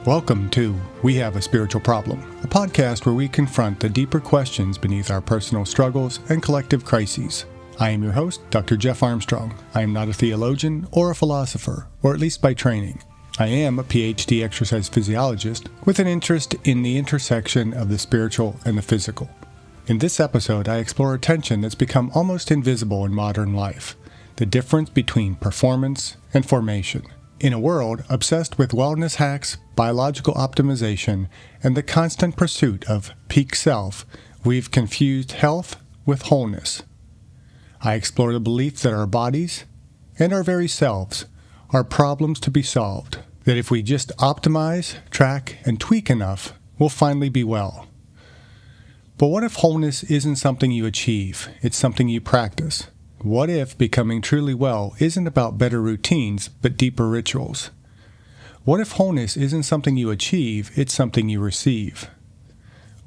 Welcome to We Have a Spiritual Problem, a podcast where we confront the deeper questions beneath our personal struggles and collective crises. I am your host, Dr. Jeff Armstrong. I am not a theologian or a philosopher, or at least by training. I am a PhD exercise physiologist with an interest in the intersection of the spiritual and the physical. In this episode, I explore a tension that's become almost invisible in modern life, the difference between performance and formation. In a world obsessed with wellness hacks, biological optimization, and the constant pursuit of peak self, we've confused health with wholeness. I explore the belief that our bodies and our very selves are problems to be solved, that if we just optimize, track, and tweak enough, we'll finally be well. But what if wholeness isn't something you achieve, it's something you practice? What if becoming truly well isn't about better routines, but deeper rituals? What if wholeness isn't something you achieve, it's something you receive?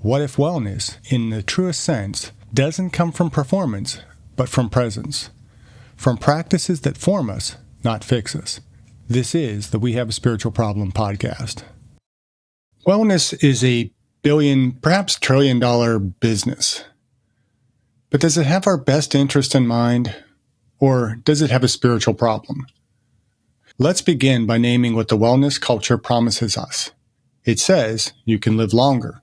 What if wellness, in the truest sense, doesn't come from performance, but from presence? From practices that form us, not fix us. This is the We Have a Spiritual Problem podcast. Wellness is a billion, perhaps trillion-dollar business. But does it have our best interest in mind, or does it have a spiritual problem? Let's begin by naming what the wellness culture promises us. It says you can live longer,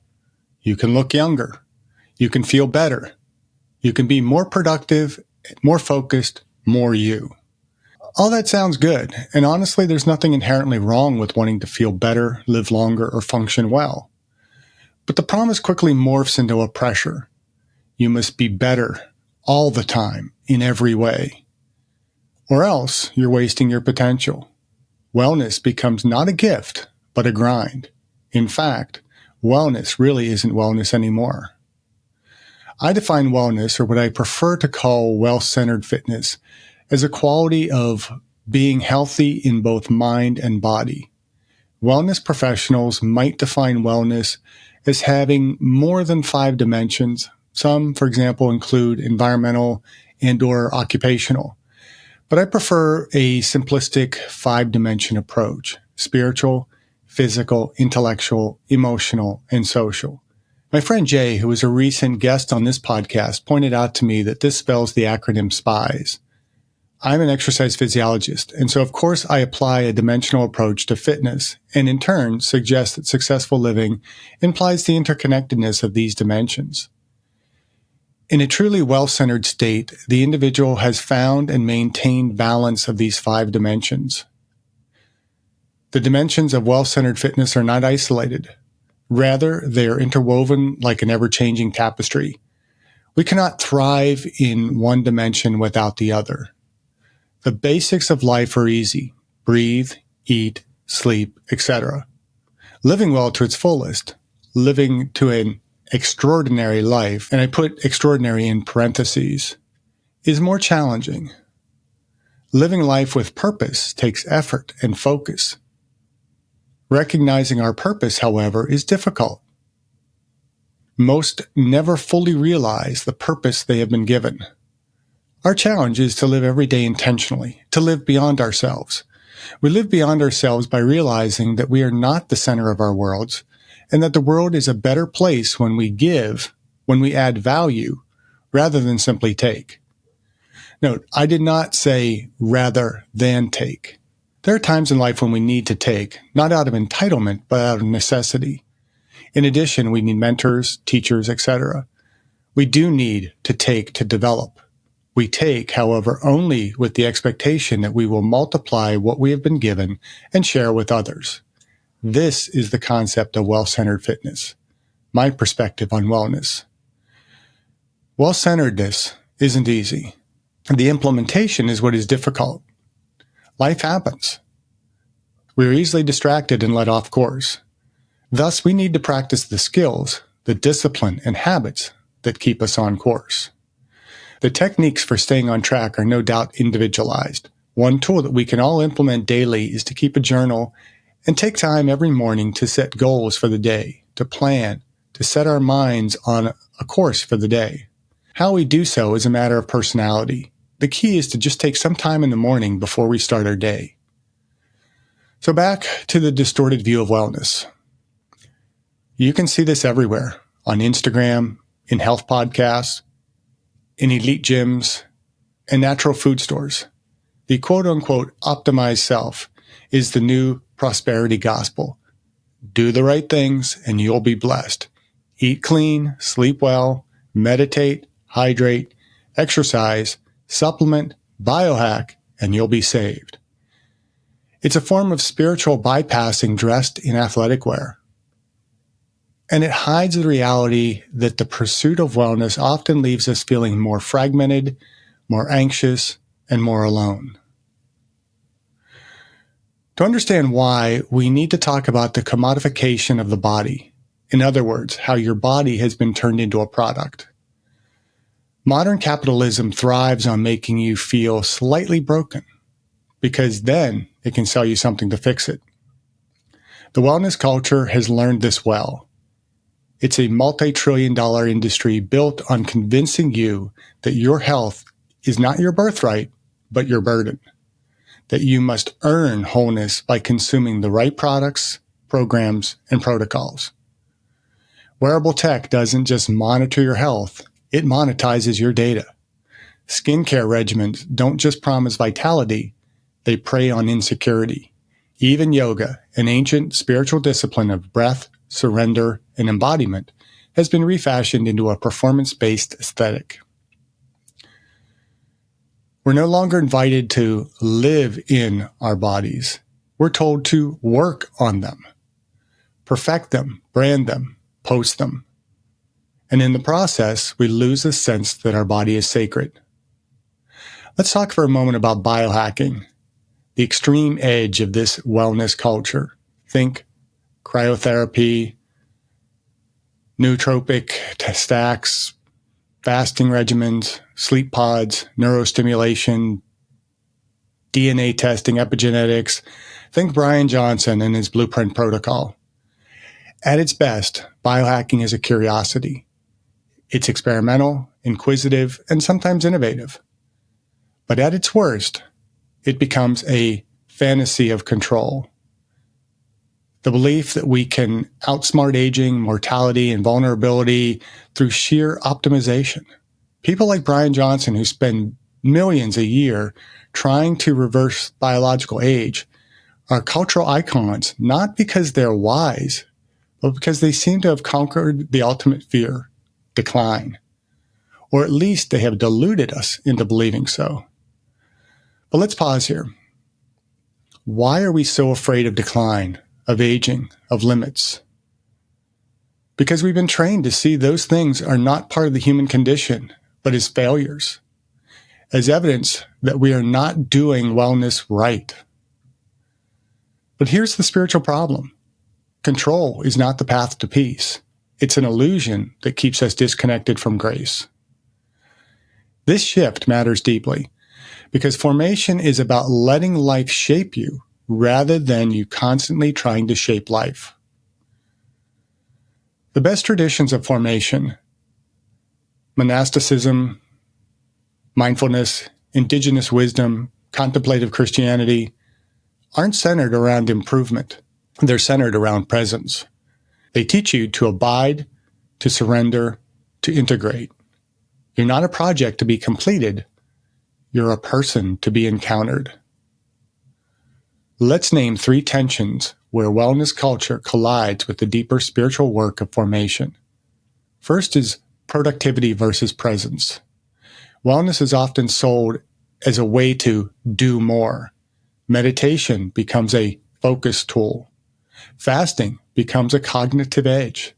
you can look younger, you can feel better, you can be more productive, more focused, more you. All that sounds good, and honestly, there's nothing inherently wrong with wanting to feel better, live longer, or function well. But the promise quickly morphs into a pressure. You must be better all the time, in every way. Or else you're wasting your potential. Wellness becomes not a gift, but a grind. In fact, wellness really isn't wellness anymore. I define wellness, or what I prefer to call well-centered fitness, as a quality of being healthy in both mind and body. Wellness professionals might define wellness as having more than 5 dimensions. Some, for example, include environmental and/or occupational. But I prefer a simplistic 5-dimension approach: spiritual, physical, intellectual, emotional, and social. My friend Jay, who was a recent guest on this podcast, pointed out to me that this spells the acronym SPIES. I'm an exercise physiologist, and so of course I apply a dimensional approach to fitness, and in turn suggest that successful living implies the interconnectedness of these dimensions. In a truly well-centered state, the individual has found and maintained balance of these 5 dimensions. The dimensions of well-centered fitness are not isolated. Rather, they are interwoven like an ever-changing tapestry. We cannot thrive in one dimension without the other. The basics of life are easy: breathe, eat, sleep, etc. Living well to its fullest, living to an extraordinary life, and I put extraordinary in parentheses, is more challenging. Living life with purpose takes effort and focus. Recognizing our purpose, however, is difficult. Most never fully realize the purpose they have been given. Our challenge is to live every day intentionally, to live beyond ourselves. We live beyond ourselves by realizing that we are not the center of our worlds, and that the world is a better place when we give, when we add value, rather than simply take. Note, I did not say rather than take. There are times in life when we need to take, not out of entitlement, but out of necessity. In addition, we need mentors, teachers, etc. We do need to take to develop. We take, however, only with the expectation that we will multiply what we have been given and share with others. This is the concept of well-centered fitness, my perspective on wellness. Well-centeredness isn't easy. The implementation is what is difficult. Life happens. We are easily distracted and let off course. Thus, we need to practice the skills, the discipline, and habits that keep us on course. The techniques for staying on track are no doubt individualized. One tool that we can all implement daily is to keep a journal and take time every morning to set goals for the day, to plan, to set our minds on a course for the day. How we do so is a matter of personality. The key is to just take some time in the morning before we start our day. So back to the distorted view of wellness. You can see this everywhere, on Instagram, in health podcasts, in elite gyms, and natural food stores. The quote-unquote optimized self is the new prosperity gospel. Do the right things and you'll be blessed. Eat clean, sleep well, meditate, hydrate, exercise, supplement, biohack, and you'll be saved. It's a form of spiritual bypassing dressed in athletic wear. And it hides the reality that the pursuit of wellness often leaves us feeling more fragmented, more anxious, and more alone. To understand why, we need to talk about the commodification of the body. In other words, how your body has been turned into a product. Modern capitalism thrives on making you feel slightly broken, because then it can sell you something to fix it. The wellness culture has learned this well. It's a multi-trillion-dollar industry built on convincing you that your health is not your birthright, but your burden. That you must earn wholeness by consuming the right products, programs, and protocols. Wearable tech doesn't just monitor your health, it monetizes your data. Skincare regimens don't just promise vitality, they prey on insecurity. Even yoga, an ancient spiritual discipline of breath, surrender, and embodiment, has been refashioned into a performance-based aesthetic. We're no longer invited to live in our bodies. We're told to work on them, perfect them, brand them, post them. And in the process, we lose the sense that our body is sacred. Let's talk for a moment about biohacking, the extreme edge of this wellness culture. Think cryotherapy, nootropic stacks, fasting regimens, sleep pods, neurostimulation, DNA testing, epigenetics. Think Brian Johnson and his Blueprint protocol. At its best, biohacking is a curiosity. It's experimental, inquisitive, and sometimes innovative. But at its worst, it becomes a fantasy of control. The belief that we can outsmart aging, mortality, and vulnerability through sheer optimization. People like Brian Johnson, who spend millions a year trying to reverse biological age, are cultural icons, not because they're wise, but because they seem to have conquered the ultimate fear, decline. Or at least they have deluded us into believing so. But let's pause here. Why are we so afraid of decline, of aging, of limits? Because we've been trained to see those things are not part of the human condition, but as failures, as evidence that we are not doing wellness right. But here's the spiritual problem. Control is not the path to peace. It's an illusion that keeps us disconnected from grace. This shift matters deeply because formation is about letting life shape you rather than you constantly trying to shape life. The best traditions of formation, monasticism, mindfulness, indigenous wisdom, contemplative Christianity, aren't centered around improvement. They're centered around presence. They teach you to abide, to surrender, to integrate. You're not a project to be completed. You're a person to be encountered. Let's name 3 tensions where wellness culture collides with the deeper spiritual work of formation. First is productivity versus presence. Wellness is often sold as a way to do more. Meditation becomes a focus tool. Fasting becomes a cognitive edge.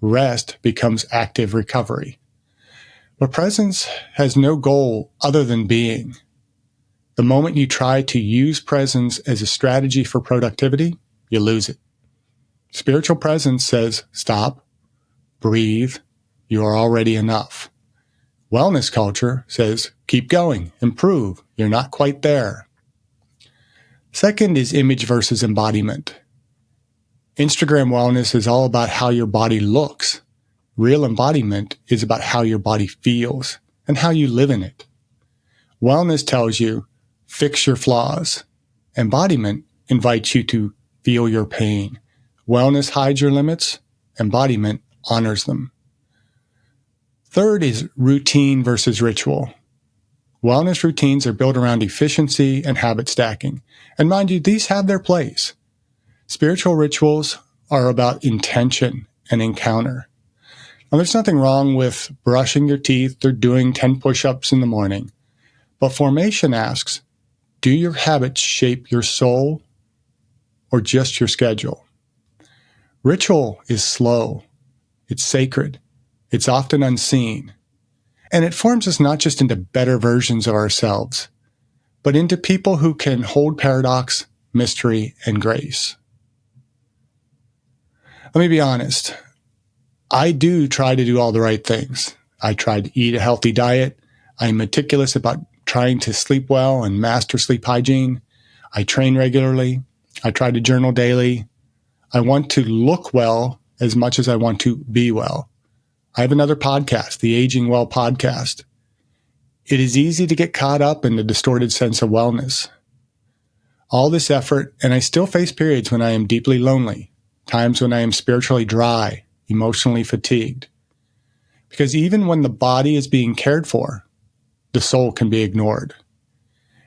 Rest becomes active recovery. But presence has no goal other than being. The moment you try to use presence as a strategy for productivity, you lose it. Spiritual presence says, stop, breathe, you are already enough. Wellness culture says, keep going, improve, you're not quite there. Second is image versus embodiment. Instagram wellness is all about how your body looks. Real embodiment is about how your body feels and how you live in it. Wellness tells you, fix your flaws. Embodiment invites you to feel your pain. Wellness hides your limits. Embodiment honors them. Third is routine versus ritual. Wellness routines are built around efficiency and habit stacking. And mind you, these have their place. Spiritual rituals are about intention and encounter. Now, there's nothing wrong with brushing your teeth or doing 10 push-ups in the morning. But formation asks, do your habits shape your soul or just your schedule? Ritual is slow. It's sacred. It's often unseen. And it forms us not just into better versions of ourselves, but into people who can hold paradox, mystery, and grace. Let me be honest. I do try to do all the right things. I try to eat a healthy diet. I'm meticulous about trying to sleep well and master sleep hygiene. I train regularly. I try to journal daily. I want to look well as much as I want to be well. I have another podcast, the Aging Well podcast. It is easy to get caught up in the distorted sense of wellness. All this effort, and I still face periods when I am deeply lonely, times when I am spiritually dry, emotionally fatigued. Because even when the body is being cared for, the soul can be ignored.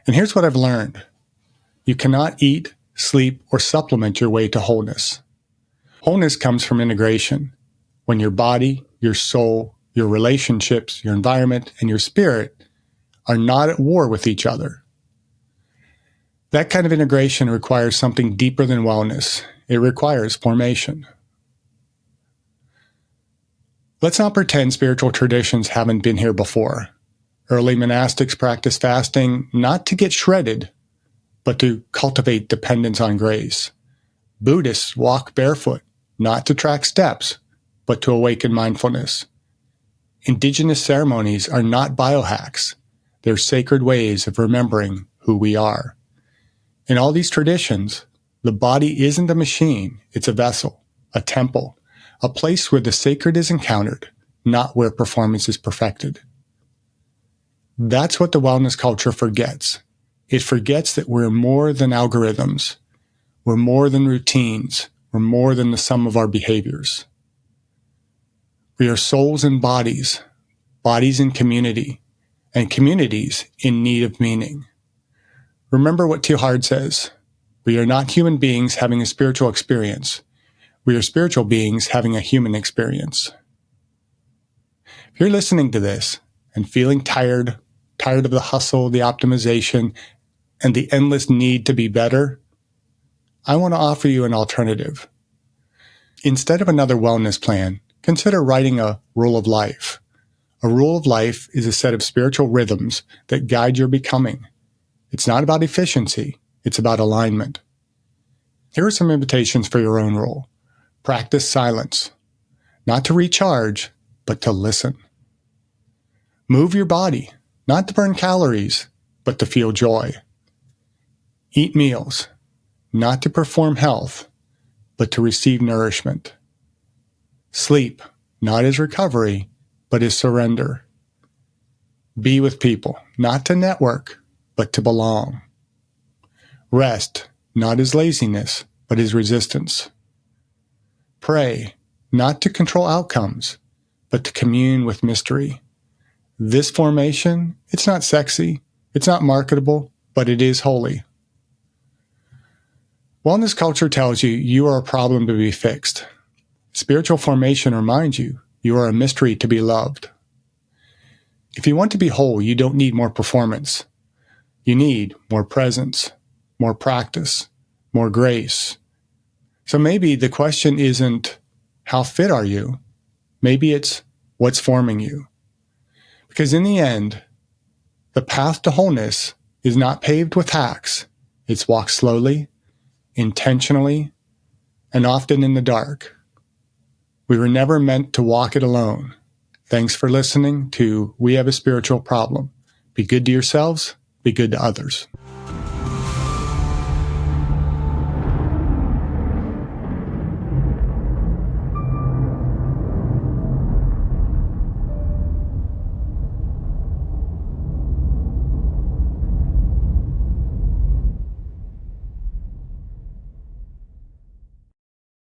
And here's what I've learned. You cannot eat, sleep, or supplement your way to wholeness. Wholeness comes from integration. When your body, your soul, your relationships, your environment, and your spirit are not at war with each other. That kind of integration requires something deeper than wellness. It requires formation. Let's not pretend spiritual traditions haven't been here before. Early monastics practiced fasting not to get shredded, but to cultivate dependence on grace. Buddhists walk barefoot, not to track steps, but to awaken mindfulness. Indigenous ceremonies are not biohacks. They're sacred ways of remembering who we are. In all these traditions, the body isn't a machine, it's a vessel, a temple, a place where the sacred is encountered, not where performance is perfected. That's what the wellness culture forgets. It forgets that we're more than algorithms. We're more than routines. We're more than the sum of our behaviors. We are souls and bodies in community, and communities in need of meaning. Remember what Teilhard says. We are not human beings having a spiritual experience. We are spiritual beings having a human experience. If you're listening to this and feeling tired of the hustle, the optimization, and the endless need to be better, I want to offer you an alternative. Instead of another wellness plan, consider writing a rule of life. A rule of life is a set of spiritual rhythms that guide your becoming. It's not about efficiency, it's about alignment. Here are some invitations for your own rule. Practice silence, not to recharge, but to listen. Move your body, not to burn calories, but to feel joy. Eat meals, not to perform health, but to receive nourishment. Sleep, not as recovery, but as surrender. Be with people, not to network, but to belong. Rest, not as laziness, but as resistance. Pray, not to control outcomes, but to commune with mystery. This formation, it's not sexy, it's not marketable, but it is holy. Wellness culture tells you you are a problem to be fixed. Spiritual formation reminds you you are a mystery to be loved. If you want to be whole, you don't need more performance. You need more presence, more practice, more grace. So maybe the question isn't, how fit are you? Maybe it's, what's forming you? Because in the end, the path to wholeness is not paved with hacks. It's walked slowly, intentionally, and often in the dark. We were never meant to walk it alone. Thanks for listening to We Have a Spiritual Problem. Be good to yourselves, be good to others.